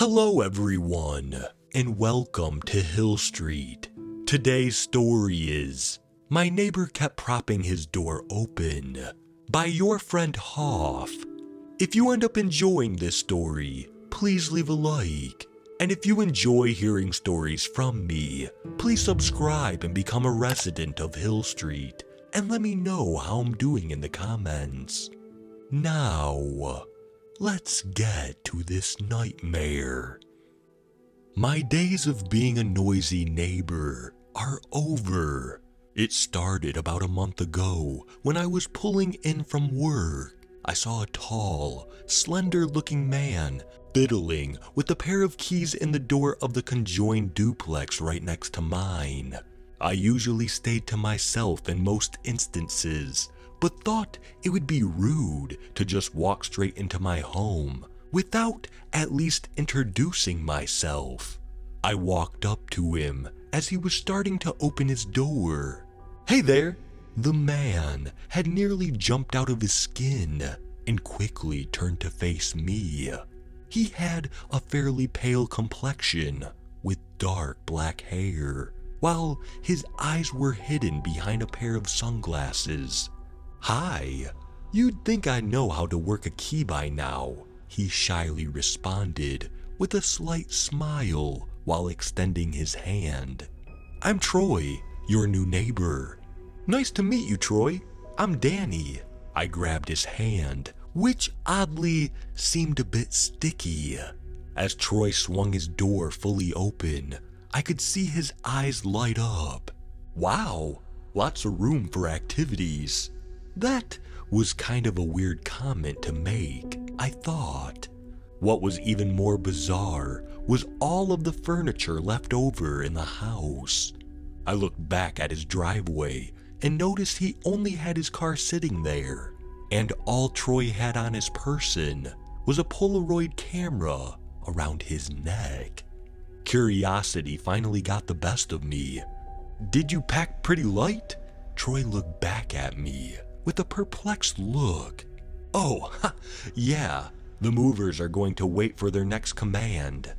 Hello everyone, and welcome to Hill Street. Today's story is, My Neighbor Kept Propping His Door Open, by your friend Hoff. If you end up enjoying this story, please leave a like. And if you enjoy hearing stories from me, please subscribe and become a resident of Hill Street, and let me know how I'm doing in the comments. Now, let's get to this nightmare. My days of being a noisy neighbor are over. It started about a month ago when I was pulling in from work. I saw a tall, slender-looking man fiddling with a pair of keys in the door of the conjoined duplex right next to mine. I usually stayed to myself in most instances, but thought it would be rude to just walk straight into my home without at least introducing myself. I walked up to him as he was starting to open his door. "Hey there!" The man had nearly jumped out of his skin and quickly turned to face me. He had a fairly pale complexion with dark black hair, while his eyes were hidden behind a pair of sunglasses. "Hi, you'd think I know how to work a key by now," he shyly responded with a slight smile while extending his hand. "I'm Troy, your new neighbor." "Nice to meet you, Troy. I'm Danny." I grabbed his hand, which oddly seemed a bit sticky. As Troy swung his door fully open, I could see his eyes light up. "Wow, lots of room for activities." That was kind of a weird comment to make, I thought. What was even more bizarre was all of the furniture left over in the house. I looked back at his driveway and noticed he only had his car sitting there, and all Troy had on his person was a Polaroid camera around his neck. Curiosity finally got the best of me. "Did you pack pretty light?" Troy looked back at me with a perplexed look. "Oh, yeah, the movers are going to wait for their next command."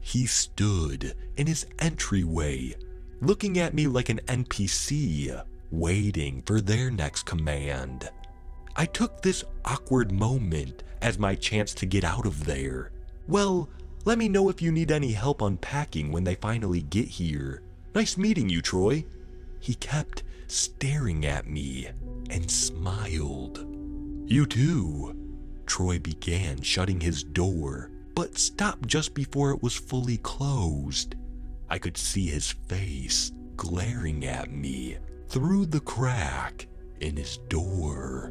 He stood in his entryway, looking at me like an NPC, waiting for their next command. I took this awkward moment as my chance to get out of there. "Well, let me know if you need any help unpacking when they finally get here. Nice meeting you, Troy." He kept staring at me and smiled. "You too." Troy began shutting his door, but stopped just before it was fully closed. I could see his face glaring at me through the crack in his door.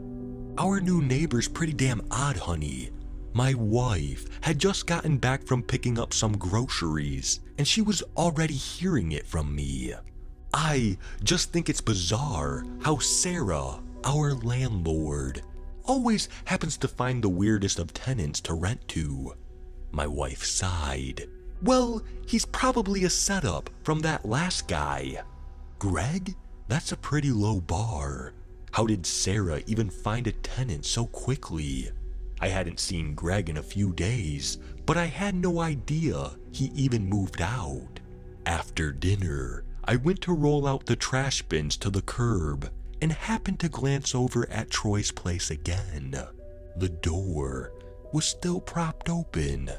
"Our new neighbor's pretty damn odd, honey. My wife had just gotten back from picking up some groceries, and she was already hearing it from me. I just think it's bizarre how Sarah, our landlord, always happens to find the weirdest of tenants to rent to." My wife sighed. "Well, he's probably a setup from that last guy." "Greg? That's a pretty low bar. How did Sarah even find a tenant so quickly?" I hadn't seen Greg in a few days, but I had no idea he even moved out. After dinner, I went to roll out the trash bins to the curb and happened to glance over at Troy's place again. The door was still propped open,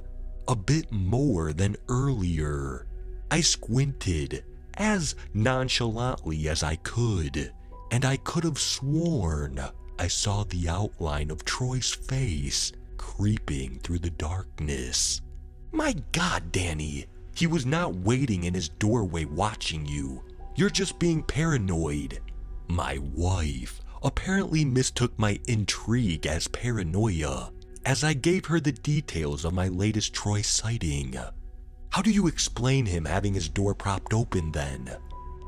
a bit more than earlier. I squinted as nonchalantly as I could, and I could have sworn I saw the outline of Troy's face creeping through the darkness. "My God, Danny, he was not waiting in his doorway watching you. You're just being paranoid." My wife apparently mistook my intrigue as paranoia as I gave her the details of my latest Troy sighting. "How do you explain him having his door propped open then?"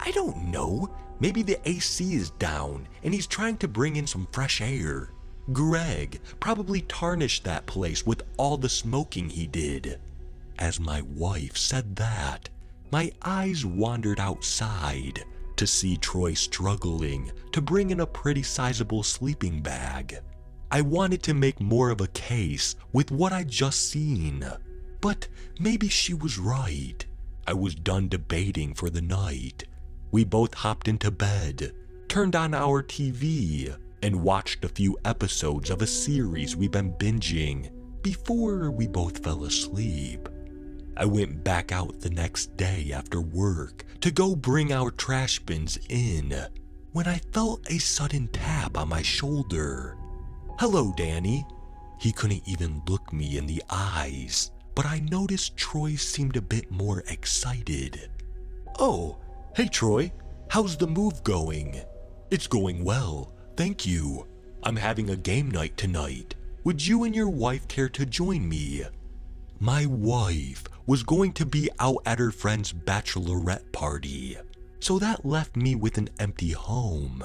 "I don't know. Maybe the AC is down and he's trying to bring in some fresh air. Greg probably tarnished that place with all the smoking he did." As my wife said that, my eyes wandered outside to see Troy struggling to bring in a pretty sizable sleeping bag. I wanted to make more of a case with what I'd just seen, But maybe she was right. I was done debating for the night. We both hopped into bed, turned on our TV, and watched a few episodes of a series we've been binging before we both fell asleep. I went back out the next day after work to go bring our trash bins in when I felt a sudden tap on my shoulder. "Hello, Danny." He couldn't even look me in the eyes, but I noticed Troy seemed a bit more excited. "Oh, hey Troy, how's the move going?" "It's going well, thank you. I'm having a game night tonight. Would you and your wife care to join me?" My wife was going to be out at her friend's bachelorette party, so that left me with an empty home,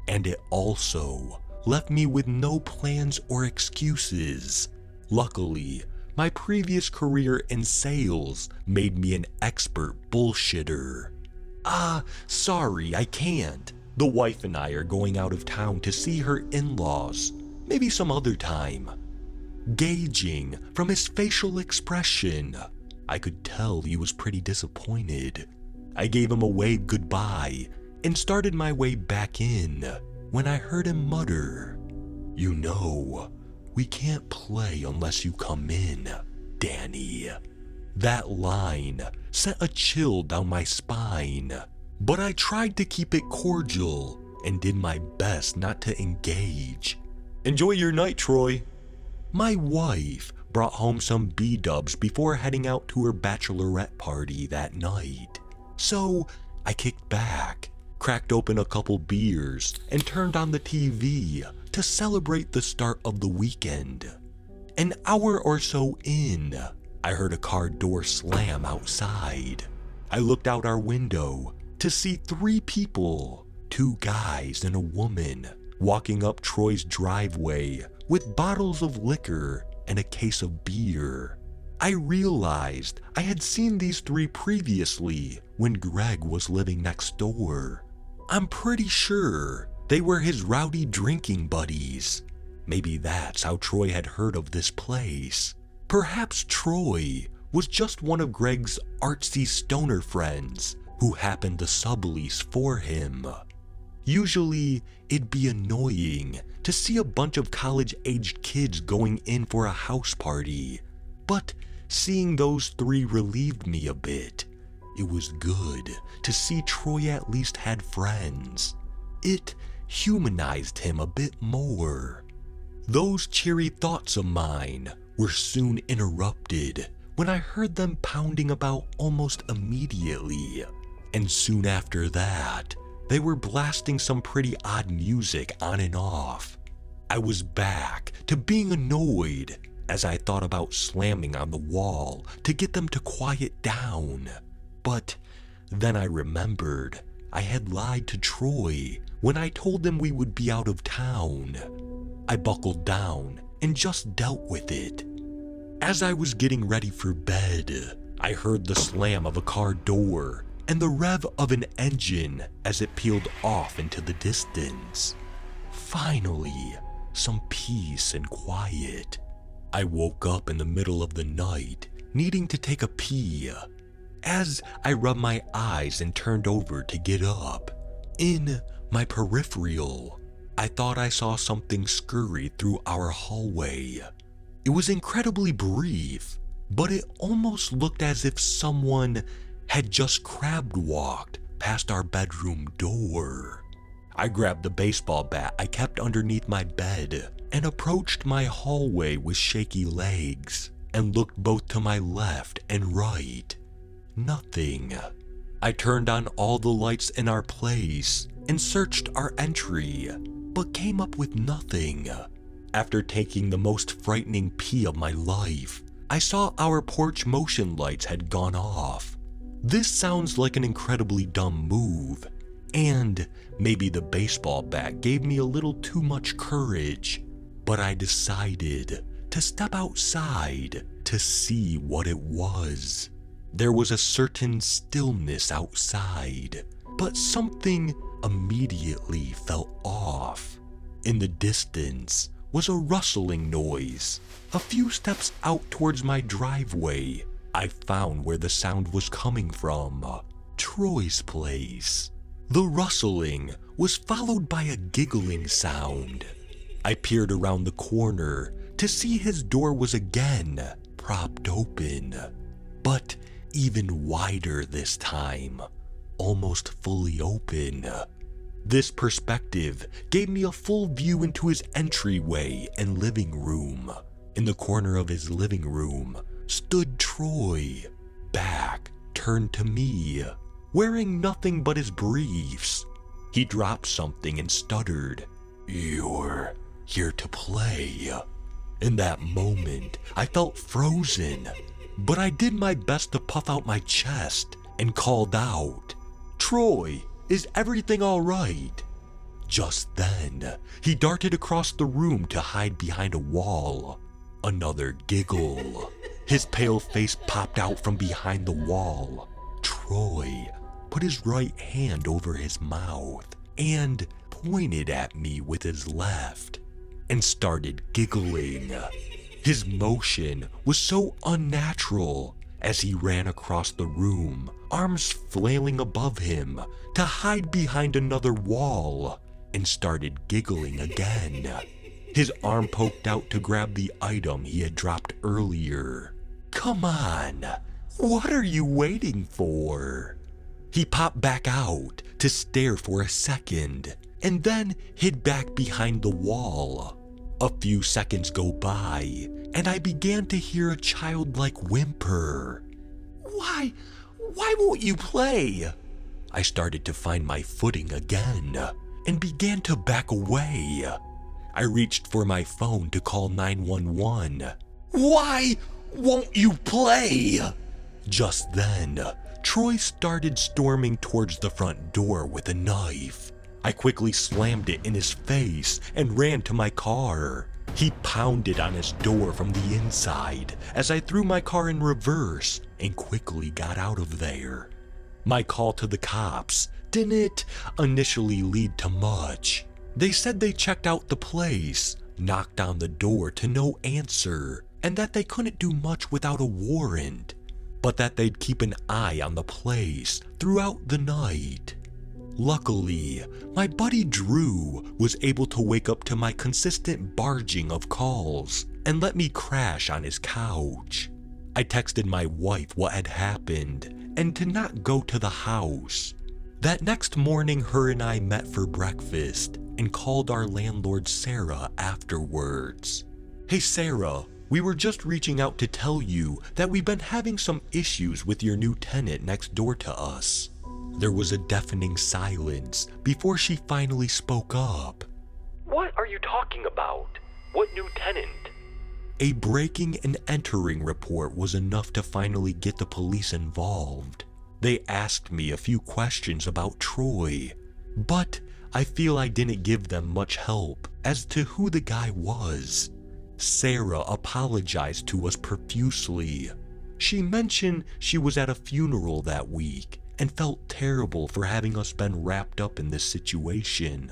and it also left me with no plans or excuses. Luckily, my previous career in sales made me an expert bullshitter. Sorry, I can't. The wife and I are going out of town to see her in-laws, maybe some other time." Gauging from his facial expression, I could tell he was pretty disappointed. I gave him a wave goodbye and started my way back in when I heard him mutter, "You know, we can't play unless you come in, Danny." That line sent a chill down my spine, but I tried to keep it cordial and did my best not to engage. "Enjoy your night, Troy." My wife brought home some B-dubs before heading out to her bachelorette party that night. So I kicked back, cracked open a couple beers, and turned on the TV to celebrate the start of the weekend. An hour or so in, I heard a car door slam outside. I looked out our window to see 3 people, 2 guys and a woman, walking up Troy's driveway with bottles of liquor and a case of beer. I realized I had seen these 3 previously when Greg was living next door. I'm pretty sure they were his rowdy drinking buddies. Maybe that's how Troy had heard of this place. Perhaps Troy was just one of Greg's artsy stoner friends who happened to sublease for him. Usually, it'd be annoying to see a bunch of college-aged kids going in for a house party, but seeing those 3 relieved me a bit. It was good to see Troy at least had friends. It humanized him a bit more. Those cheery thoughts of mine were soon interrupted when I heard them pounding about almost immediately, and soon after that, they were blasting some pretty odd music on and off. I was back to being annoyed as I thought about slamming on the wall to get them to quiet down. But then I remembered I had lied to Troy when I told him we would be out of town. I buckled down and just dealt with it. As I was getting ready for bed, I heard the slam of a car door and the rev of an engine as it peeled off into the distance. Finally, some peace and quiet. I woke up in the middle of the night, needing to take a pee. As I rubbed my eyes and turned over to get up, in my peripheral, I thought I saw something scurry through our hallway. It was incredibly brief, but it almost looked as if someone had just crab walked past our bedroom door. I grabbed the baseball bat I kept underneath my bed and approached my hallway with shaky legs and looked both to my left and right. Nothing. I turned on all the lights in our place and searched our entry, but came up with nothing. After taking the most frightening pee of my life, I saw our porch motion lights had gone off. This sounds like an incredibly dumb move, and maybe the baseball bat gave me a little too much courage, but I decided to step outside to see what it was. There was a certain stillness outside, but something immediately felt off. In the distance was a rustling noise. A few steps out towards my driveway, I found where the sound was coming from. Troy's place. The rustling was followed by a giggling sound. I peered around the corner to see his door was again propped open, but even wider this time, almost fully open. This perspective gave me a full view into his entryway and living room. In the corner of his living room stood Troy, back turned to me, wearing nothing but his briefs. He dropped something and stuttered, "You're here to play." In that moment, I felt frozen, but I did my best to puff out my chest and called out, "Troy, is everything all right?" Just then, he darted across the room to hide behind a wall. Another giggle. His pale face popped out from behind the wall. Troy put his right hand over his mouth and pointed at me with his left and started giggling. His motion was so unnatural as he ran across the room, arms flailing above him to hide behind another wall, and started giggling again. His arm poked out to grab the item he had dropped earlier. "Come on, what are you waiting for?" He popped back out to stare for a second, and then hid back behind the wall. A few seconds go by, and I began to hear a childlike whimper. Why won't you play?" I started to find my footing again, and began to back away. I reached for my phone to call 911. "Why won't you play?" Just then, Troy started storming towards the front door with a knife. I quickly slammed it in his face and ran to my car. He pounded on his door from the inside as I threw my car in reverse and quickly got out of there. My call to the cops didn't initially lead to much. They said they checked out the place, knocked on the door to no answer, and that they couldn't do much without a warrant, but that they'd keep an eye on the place throughout the night. Luckily, my buddy Drew was able to wake up to my consistent barging of calls and let me crash on his couch. I texted my wife what had happened and to not go to the house. That next morning, her and I met for breakfast and called our landlord Sarah afterwards. "Hey Sarah, we were just reaching out to tell you that we've been having some issues with your new tenant next door to us." There was a deafening silence before she finally spoke up. "What are you talking about? What new tenant?" A breaking and entering report was enough to finally get the police involved. They asked me a few questions about Troy, but I feel I didn't give them much help as to who the guy was. Sarah apologized to us profusely. She mentioned she was at a funeral that week and felt terrible for having us been wrapped up in this situation.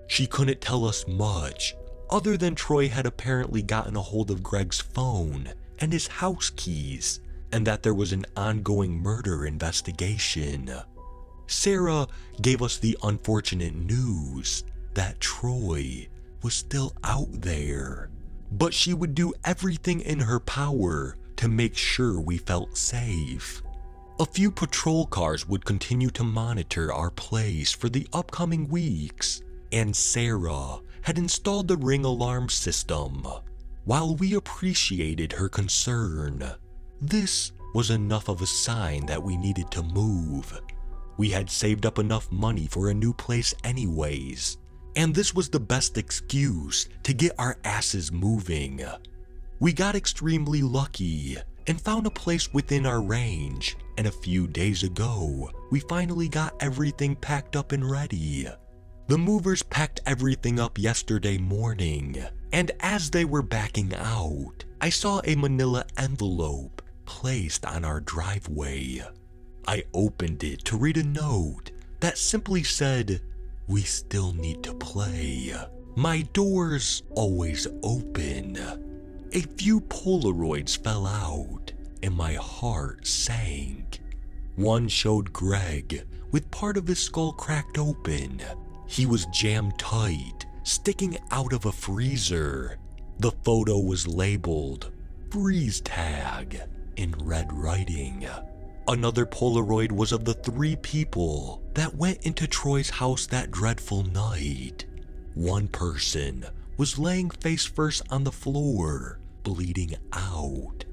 She couldn't tell us much, other than Troy had apparently gotten a hold of Greg's phone and his house keys, and that there was an ongoing murder investigation. Sarah gave us the unfortunate news that Troy was still out there, but she would do everything in her power to make sure we felt safe. A few patrol cars would continue to monitor our place for the upcoming weeks, and Sarah had installed the ring alarm system. While we appreciated her concern, this was enough of a sign that we needed to move. We had saved up enough money for a new place anyways, and this was the best excuse to get our asses moving. We got extremely lucky and found a place within our range, and a few days ago, we finally got everything packed up and ready. The movers packed everything up yesterday morning, and as they were backing out, I saw a manila envelope placed on our driveway. I opened it to read a note that simply said, We still need to play. My door's always open. A few Polaroids fell out, and my heart sank. One showed Greg with part of his skull cracked open. He was jammed tight, sticking out of a freezer. The photo was labeled "freeze tag" in red writing. Another Polaroid was of the 3 people that went into Troy's house that dreadful night. One person was laying face first on the floor, bleeding out,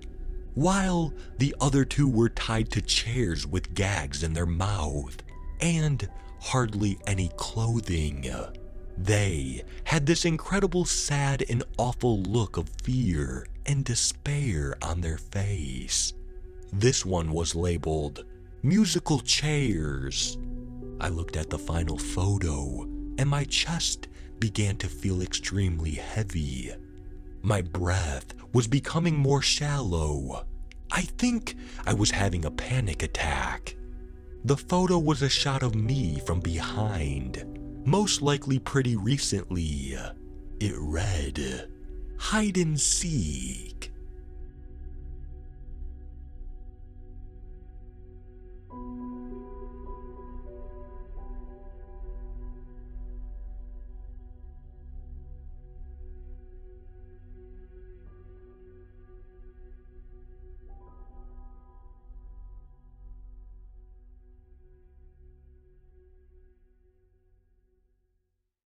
while the other 2 were tied to chairs with gags in their mouth and hardly any clothing. They had this incredible sad and awful look of fear and despair on their face. This one was labeled "musical chairs." I looked at the final photo and my chest began to feel extremely heavy. My breath was becoming more shallow. I think I was having a panic attack. The photo was a shot of me from behind, most likely pretty recently. It read, "Hide and seek."